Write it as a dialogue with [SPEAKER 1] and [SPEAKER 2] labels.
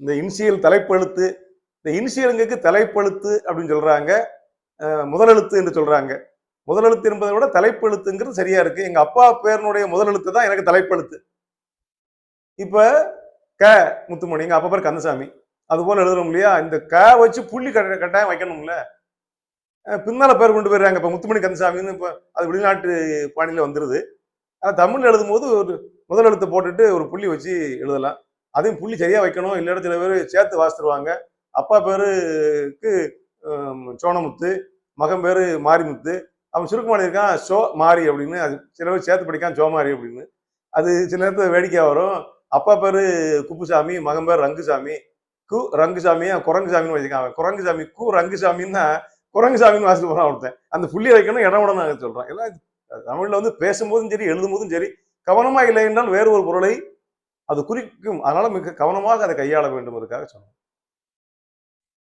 [SPEAKER 1] இந்த இன்சியல் தலைப்பெழுத்து, இந்த இன்சியலுங்கிறதுக்கு தலைப்பெழுத்து அப்படின்னு சொல்றாங்க, முதலெழுத்து என்று சொல்றாங்க. முதலெழுத்து என்பதை விட தலைப்பெழுத்துங்கிறது சரியா இருக்கு. எங்க அப்பா பேரனுடைய முதலெழுத்து தான் எனக்கு தலைப்பெழுத்து. இப்ப க முத்துமணி, எங்க அப்பா பேர் கந்தசாமி. அது போல எழுதணும் இல்லையா? இந்த க வச்சு புள்ளி கட்டாயம் வைக்கணும்ல. பின்னால பேர் கொண்டு போயிடுறாங்க. இப்ப முத்துமணி கந்தசாமின்னு இப்ப அது வெளிநாட்டு பாணியில வந்துருது. ஆனா தமிழ்ல எழுதும்போது ஒரு முதல் எழுத்து போட்டுட்டு ஒரு புள்ளி வச்சு எழுதலாம். அதையும் புள்ளி சரியா வைக்கணும். இல்ல சில பேர் சேர்த்து வாசித்துருவாங்க. அப்பா பேருக்கு சோனமுத்து, மகன் பேரு மாரிமுத்து. அவன் சுருக்கம் பண்ணியிருக்கான் சோ மாரி அப்படின்னு. அது சில பேர் சேர்த்து படிக்கான் சோமாரி அப்படின்னு. அது சில நேரத்துல வேடிக்கையா வரும். அப்பா பேரு குப்புசாமி, மகன் பேர் ரங்குசாமி. கு ரங்குசாமி, குரங்குசாமின்னு வச்சிருக்கான். குரங்குசாமி கு ரங்குசாமின்னா குரங்குசாமின்னு வாசிட்டு போறான் ஒருத்தன். அந்த புள்ளி வைக்கணும் இடம் விட நான் சொல்றேன். எல்லாம் தமிழ்ல வந்து பேசும்போதும் சரி, எழுதும் போதும் சரி, கவனமா இல்லை என்றால் வேறு ஒரு பொருளை அது குறிக்கும். அதனால மிக கவனமாக அதை கையாள வேண்டும் அதுக்காக சொன்னேன்.